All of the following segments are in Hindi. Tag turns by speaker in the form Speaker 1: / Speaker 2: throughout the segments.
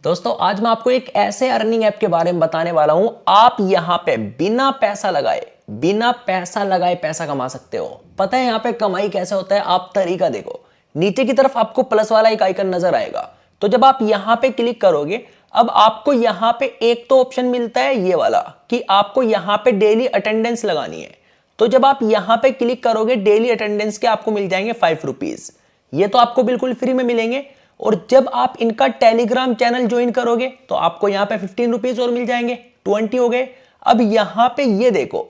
Speaker 1: दोस्तों आज मैं आपको एक ऐसे अर्निंग ऐप के बारे में बताने वाला हूं। आप यहां पे बिना पैसा लगाए पैसा कमा सकते हो। पता है यहां पे कमाई कैसे होता है? आप तरीका देखो। नीचे की तरफ आपको प्लस वाला एक आइकन नजर आएगा, तो जब आप यहां पे क्लिक करोगे, अब आपको यहां पे एक तो ऑप्शन मिलता है ये वाला कि आपको यहां पे डेली अटेंडेंस लगानी है। तो जब आप यहां पे क्लिक करोगे, डेली अटेंडेंस के आपको मिल जाएंगे 5 रुपीज। ये तो आपको बिल्कुल फ्री में मिलेंगे। और जब आप इनका टेलीग्राम चैनल ज्वाइन करोगे तो आपको यहां पे 15 रुपीज और मिल जाएंगे, 20 हो गए। अब यहां पे ये देखो,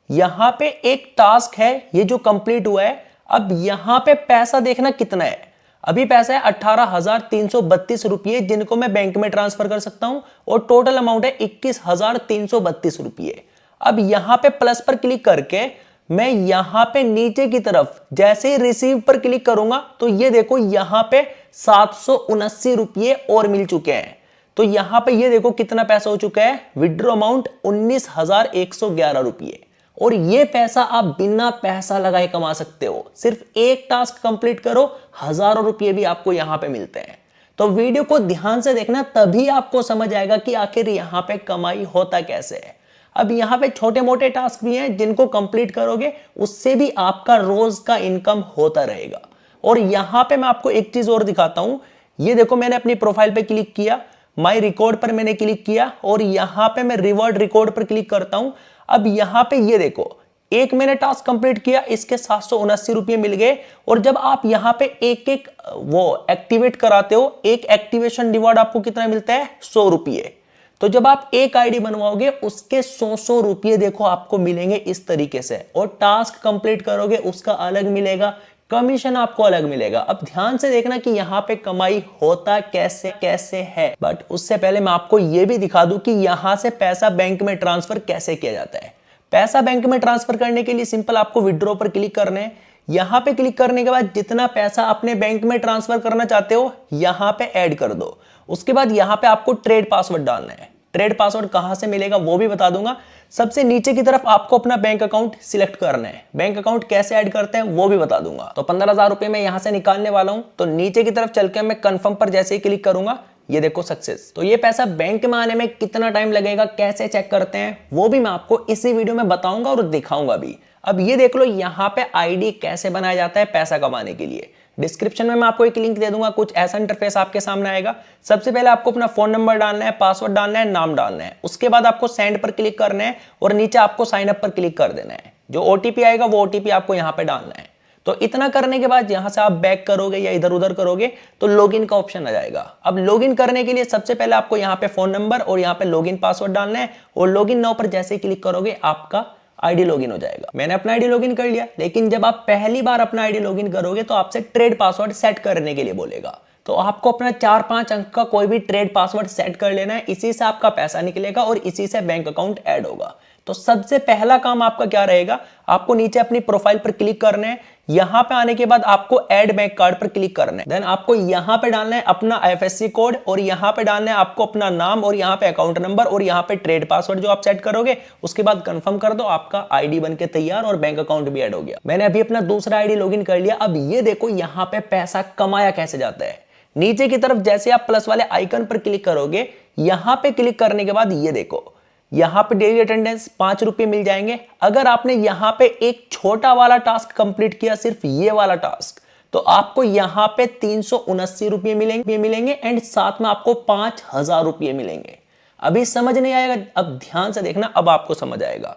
Speaker 1: यहां पे एक टास्क है ये जो कंप्लीट हुआ है। अब यहां पे पैसा देखना कितना है। अभी पैसा है 18,332 रुपये, जिनको मैं बैंक में ट्रांसफर कर सकता हूं, और टोटल अमाउंट है 21,332 रुपये। अब यहां पे प्लस पर क्लिक करके मैं यहां पे नीचे की तरफ जैसे ही रिसीव पर क्लिक करूंगा तो ये देखो यहां पे 779 रुपये और मिल चुके हैं। तो यहां पे ये देखो कितना पैसा हो चुका है। विड्रॉ अमाउंट 19,111 रुपये। और ये पैसा आप बिना पैसा लगाए कमा सकते हो। सिर्फ एक टास्क कंप्लीट करो, हजारों रुपये भी आपको यहां पे मिलते हैं। तो वीडियो को ध्यान से देखना, तभी आपको समझ आएगा कि आखिर यहां पे कमाई होता कैसे है। अब यहां पे छोटे मोटे टास्क भी हैं जिनको कंप्लीट करोगे उससे भी आपका रोज का इनकम होता रहेगा। और यहां पे मैं आपको एक चीज और दिखाता हूं। ये देखो, मैंने अपनी प्रोफाइल पे क्लिक किया, माय रिकॉर्ड पर मैंने क्लिक किया, और यहां पे मैं रिवॉर्ड रिकॉर्ड पर क्लिक करता हूं। अब यहां पे ये देखो, एक मैंने टास्क कंप्लीट किया, इसके 779 रुपये मिल गए। और जब आप यहां पे एक एक वो एक्टिवेट कराते हो, एक एक्टिवेशन रिवॉर्ड आपको कितना मिलता है? 100 रुपये। तो जब आप एक आईडी बनवाओगे उसके 100 रुपये देखो आपको मिलेंगे इस तरीके से। और टास्क कंप्लीट करोगे उसका अलग मिलेगा, कमीशन आपको अलग मिलेगा। अब ध्यान से देखना कि यहां पे कमाई होता कैसे कैसे है। बट उससे पहले मैं आपको यह भी दिखा दूं कि यहां से पैसा बैंक में ट्रांसफर कैसे किया जाता है। पैसा बैंक में ट्रांसफर करने के लिए सिंपल आपको विड्रॉ पर क्लिक करना है। यहां पे क्लिक करने के बाद जितना पैसा अपने बैंक में ट्रांसफर करना चाहते हो यहां पे ऐड कर दो। उसके बाद यहां पे आपको ट्रेड पासवर्ड डालना है। ट्रेड पासवर्ड कहां से मिलेगा वो भी बता दूंगा। सबसे नीचे की तरफ आपको अपना बैंक अकाउंट सिलेक्ट करना है। बैंक अकाउंट कैसे ऐड करते हैं वो भी बता दूंगा। तो 15,000 रुपए मैं यहां से निकालने वाला हूं। तो नीचे की तरफ चलकर मैं कंफर्म पर जैसे ही क्लिक करूंगा, ये देखो सक्सेस। तो ये पैसा बैंक में आने में कितना टाइम लगेगा, कैसे चेक करते हैं, वो भी मैं आपको इसी वीडियो में बताऊंगा और दिखाऊंगा भी। अब ये देख लो यहां पे आईडी कैसे बनाया जाता है पैसा कमाने के लिए। डिस्क्रिप्शन में मैं आपको एक लिंक दे दूंगा, कुछ ऐसा इंटरफेस आपके सामने आएगा। सबसे पहले आपको अपना फोन नंबर डालना है, पासवर्ड डालना है, नाम डालना है। उसके बाद आपको सेंड पर क्लिक करना है और नीचे आपको साइन अप पर क्लिक कर देना है। जो ओटीपी आएगा वो ओटीपी आपको यहां पे डालना है। तो इतना करने के बाद यहां से आप बैक करोगे या इधर उधर करोगे तो लॉगिन का ऑप्शन आ जाएगा। अब लॉगिन करने के लिए सबसे पहले आपको यहां पे फोन नंबर और यहां पे लॉगिन पासवर्ड डालना है, और लॉगिन नाउ पर जैसे ही क्लिक करोगे आपका आईडी लॉगिन हो जाएगा। मैंने अपना आईडी लॉगिन कर लिया, लेकिन जब आप पहली बार अपना आईडी लॉगिन करोगे तो आपसे ट्रेड पासवर्ड सेट करने के लिए बोलेगा। तो आपको अपना 4-5 अंक का कोई भी ट्रेड पासवर्ड सेट कर लेना है। इसी से आपका पैसा निकलेगा और इसी से बैंक अकाउंट ऐड होगा। तो सबसे पहला काम आपका क्या रहेगा, आपको नीचे अपनी प्रोफाइल पर क्लिक करना है। यहां पे आने के बाद आपको ऐड बैंक कार्ड पर क्लिक करना है। देन आपको यहां पे डालना है अपना आईएफएससी कोड, और यहां पे डालना है आपको अपना नाम, और यहां पे अकाउंट नंबर, और यहां पे ट्रेड पासवर्ड जो आप सेट करोगे। उसके बाद कंफर्म कर दो, आपका आईडी बनके तैयार और बैंक अकाउंट भी ऐड हो गया। मैंने अभी अपना दूसरा आईडी लॉगिन कर लिया। अब ये देखो यहां पे पैसा कमाया कैसे जाता है। नीचे की तरफ जैसे आप प्लस वाले आइकन पर क्लिक करोगे, यहां पे क्लिक करने के बाद ये देखो यहां पे डेली अटेंडेंस 5 रुपये मिल जाएंगे। अगर आपने यहां पे एक छोटा वाला टास्क कंप्लीट किया, सिर्फ ये वाला टास्क, तो आपको यहां पे 379 रुपये मिलेंगे एंड साथ में आपको 5,000 रुपये मिलेंगे। अभी समझ नहीं आएगा, अब ध्यान से देखना, अब आपको समझ आएगा।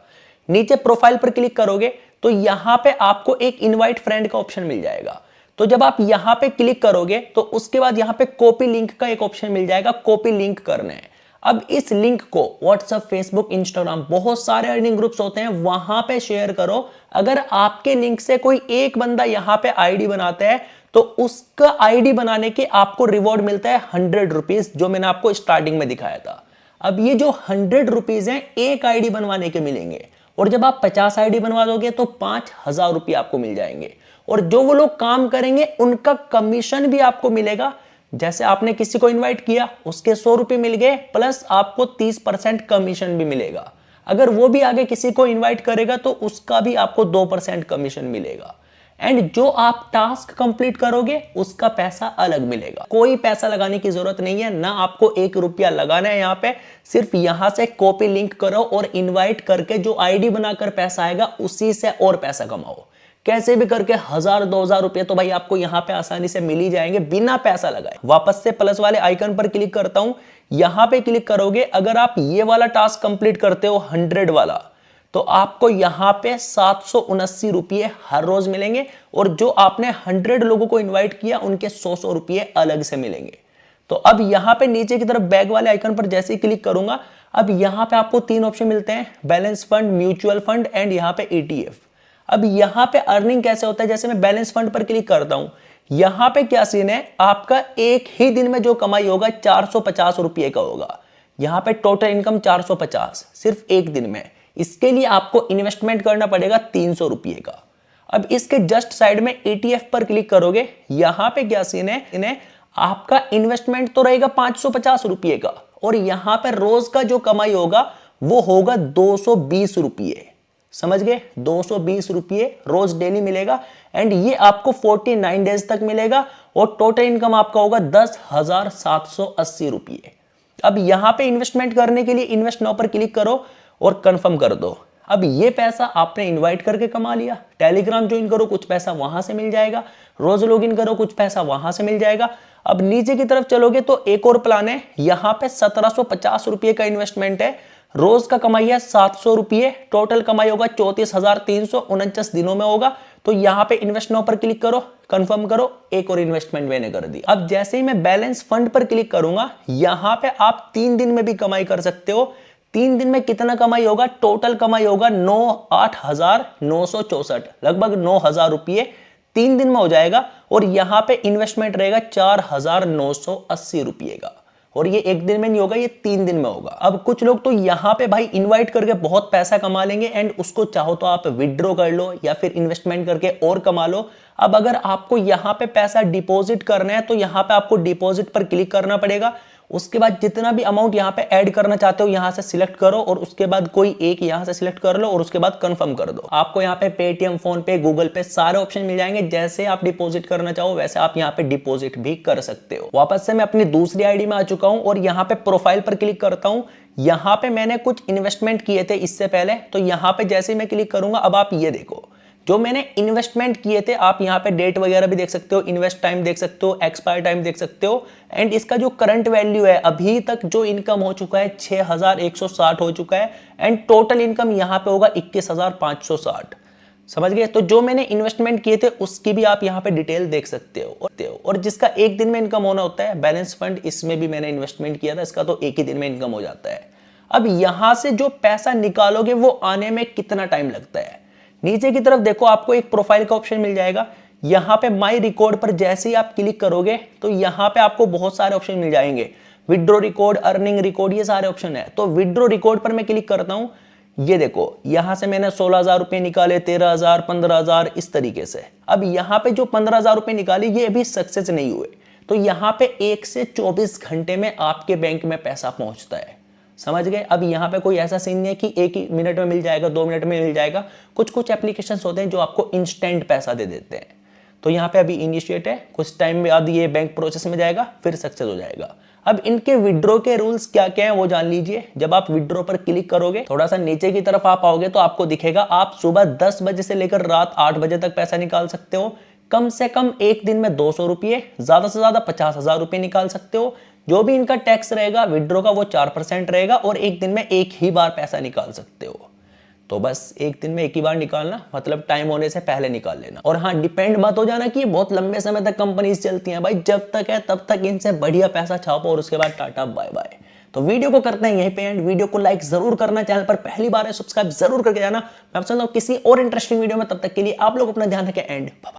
Speaker 1: नीचे प्रोफाइल पर क्लिक करोगे तो यहां पे आपको एक इनवाइट फ्रेंड का ऑप्शन मिल जाएगा। तो जब आप यहां पे क्लिक करोगे तो उसके बाद यहां पे कॉपी लिंक का एक ऑप्शन मिल जाएगा, कॉपी लिंक करना है। अब इस लिंक को व्हाट्सएप, फेसबुक, इंस्टाग्राम, बहुत सारे अर्निंग ग्रुप्स होते हैं, वहां पे शेयर करो। अगर आपके लिंक से कोई एक बंदा यहां पे आईडी बनाता है तो उसका आईडी बनाने के आपको रिवॉर्ड मिलता है 100 रुपीज, जो मैंने आपको स्टार्टिंग में दिखाया था। अब ये जो 100 रुपीज है एक आईडी बनवाने के मिलेंगे, और जब आप 50 आईडी बनवा दोगे तो 5,000 रुपये आपको मिल जाएंगे। और जो वो लोग काम करेंगे उनका कमीशन भी आपको मिलेगा। जैसे आपने किसी को इनवाइट किया, उसके 100 रुपये मिल गए, प्लस आपको 30% कमीशन भी मिलेगा। अगर वो भी आगे किसी को इनवाइट करेगा तो उसका भी आपको 2% कमीशन मिलेगा। एंड जो आप टास्क कंप्लीट करोगे उसका पैसा अलग मिलेगा। कोई पैसा लगाने की जरूरत नहीं है, ना आपको 1 रुपया लगाना है। यहाँ पे सिर्फ यहां से कॉपी लिंक करो और इनवाइट करके जो आईडी बनाकर पैसा आएगा उसी से और पैसा कमाओ। कैसे भी करके 1000-2000 रुपए तो भाई आपको यहां पे आसानी से मिल ही जाएंगे बिना पैसा लगाए। वापस से प्लस वाले आइकन पर क्लिक करता हूं, यहां पे क्लिक करोगे, अगर आप ये वाला टास्क कंप्लीट करते हो 100 वाला, तो आपको यहां पे 779 रुपये हर रोज मिलेंगे और जो आपने 100 लोगों को इन्वाइट किया उनके 100 रुपये अलग से मिलेंगे। तो अब यहां पे नीचे की तरफ बैग वाले आइकन पर जैसे ही क्लिक करूंगा, अब यहां पे आपको 3 ऑप्शन मिलते हैं, balance fund, mutual fund and यहां पे ETF। अब यहां पे अर्निंग कैसे होता है, जैसे मैं बैलेंस फंड पर क्लिक करता हूं, यहां पे क्या सीन है, आपका एक ही दिन में जो कमाई होगा 450 रुपये का होगा। यहां पे टोटल इनकम 450 सिर्फ एक दिन में। इसके लिए आपको इन्वेस्टमेंट करना पड़ेगा 300 रुपये का। अब इसके जस्ट साइड में ETF पर क्लिक करोगे, यहां पे क्या सीन है, इन्हें आपका इन्वेस्टमेंट तो रहेगा 550 रुपये का और यहां पर रोज का जो कमाई होगा वो होगा 220 रुपये। समझ गए, 220 रुपये रोज डेली मिलेगा एंड ये आपको 49 डेज तक मिलेगा और टोटल इनकम आपका होगा 10,780 रुपये। अब यहां पे इन्वेस्टमेंट करने के लिए इन्वेस्ट नाउ पर क्लिक करो और कंफर्म कर दो। अब ये पैसा आपने इनवाइट करके कमा लिया, टेलीग्राम ज्वाइन करो, कुछ पैसा वहां से मिल जाएगा, रोज लॉगिन करो, कुछ पैसा वहां से मिल जाएगा। अब नीचे की तरफ चलोगे तो एक और प्लान है, यहां पे 1750 रुपये का इन्वेस्टमेंट है, रोज का कमाई है 700 रुपये, टोटल कमाई होगा 34,349 दिनों में होगा। तो यहां पे इन्वेस्ट नाउ पर क्लिक करो, कंफर्म करो, एक और इन्वेस्टमेंट मैंने कर दी। अब जैसे ही मैं बैलेंस फंड पर क्लिक करूंगा, यहां पे आप 3 दिन में भी कमाई कर सकते हो। 3 दिन में कितना कमाई होगा, टोटल कमाई होगा 8,964, लगभग 9,000 रुपये 3 दिन में हो जाएगा और यहां पे इन्वेस्टमेंट रहेगा 4,980 रुपये का और ये एक दिन में नहीं होगा, ये 3 दिन में होगा। अब कुछ लोग तो यहां पे भाई इनवाइट करके बहुत पैसा कमा लेंगे एंड उसको चाहो तो आप विड्रॉ कर लो या फिर इन्वेस्टमेंट करके और कमा लो। अब अगर आपको यहां पे पैसा डिपॉजिट करना है तो यहां पे आपको डिपॉजिट पर क्लिक करना पड़ेगा। उसके बाद जितना भी अमाउंट यहां पे ऐड करना चाहते हो यहां से सिलेक्ट करो और उसके बाद कोई एक यहां से सिलेक्ट कर लो और उसके बाद कंफर्म कर दो। आपको यहां पे पेटीएम, फोन पे, गूगल पे सारे ऑप्शन मिल जाएंगे। जैसे आप डिपॉजिट करना चाहो वैसे आप यहां पे डिपॉजिट भी कर सकते हो। वापस से मैं अपनी दूसरी आईडी में आ चुका हूं और यहां पे प्रोफाइल पर क्लिक करता हूं। यहां पे मैंने कुछ इन्वेस्टमेंट किए थे इससे पहले, तो यहां पे जैसे मैं क्लिक करूंगा, अब आप ये देखो जो मैंने इन्वेस्टमेंट किए थे, आप यहाँ पे डेट वगैरह भी देख सकते हो, इन्वेस्ट टाइम देख सकते हो, एक्सपायर टाइम देख सकते हो एंड इसका जो करंट वैल्यू है, अभी तक जो इनकम हो चुका है 6,160 हो चुका है एंड टोटल इनकम यहाँ पे होगा 21,560। समझ गए। तो जो मैंने इन्वेस्टमेंट किए थे उसकी भी आप यहाँ पे डिटेल देख सकते हो और जिसका एक दिन में इनकम होना होता है, बैलेंस फंड, इसमें भी मैंने इन्वेस्टमेंट किया था, इसका तो एक ही दिन में इनकम हो जाता है। अब यहां से जो पैसा निकालोगे वो आने में कितना टाइम लगता है, नीचे की तरफ देखो आपको एक प्रोफाइल का ऑप्शन मिल जाएगा। यहां पे माई रिकॉर्ड पर जैसे ही आप क्लिक करोगे तो यहां पे आपको बहुत सारे ऑप्शन मिल जाएंगे, विड्रॉ रिकॉर्ड, अर्निंग रिकॉर्ड, ये सारे ऑप्शन है। तो विड्रॉ रिकॉर्ड पर मैं क्लिक करता हूं, ये देखो यहां से मैंने 16,000 रुपए निकाले, 13,000, 15,000, इस तरीके से। अब यहां पे जो 15,000 रुपए निकाले ये अभी सक्सेस नहीं हुए, तो यहां पे 1 से 24 घंटे में आपके बैंक में पैसा पहुंचता है। समझ गए। अब यहाँ पे कोई ऐसा सीन नहीं है कि 1 ही मिनट में मिल जाएगा, 2 मिनट में मिल जाएगा। कुछ एप्लीकेशंस होते हैं जो आपको इंस्टेंट पैसा दे देते हैं। तो यहाँ पे अभी इनिशिएट है, कुछ टाइम बाद ये बैंक प्रोसेस में जाएगा, फिर सक्सेस हो जाएगा। अब इनके विड्रॉ के रूल्स क्या क्या हैं वो जान लीजिए। जब आप विड्रॉ पर क्लिक करोगे, थोड़ा सा नीचे की तरफ आप आओगे तो आपको दिखेगा आप सुबह 10 बजे से लेकर रात 8 बजे तक पैसा निकाल सकते हो। कम से कम एक दिन में 200 रुपये, ज्यादा से ज्यादा 50,000 रुपये निकाल सकते हो। जो भी इनका टैक्स रहेगा विड्रॉ का वो 4% रहेगा और एक दिन में एक ही बार पैसा निकाल सकते हो। तो बस एक दिन में एक ही बार निकालना, मतलब टाइम होने से पहले निकाल लेना। और हाँ, डिपेंड मत हो जाना कि बहुत लंबे समय तक कंपनीज चलती हैं। भाई जब तक है तब तक इनसे बढ़िया पैसा छापो और उसके बाद टाटा बाय बाय। तो वीडियो को करते हैं यहीं पे एंड। वीडियो को लाइक जरूर करना, चैनल पर पहली बार है सब्सक्राइब जरूर करके जाना। मैं आपसे मिलता हूं किसी और इंटरेस्टिंग वीडियो में, तब तक के लिए आप लोग अपना ध्यान रखें एंड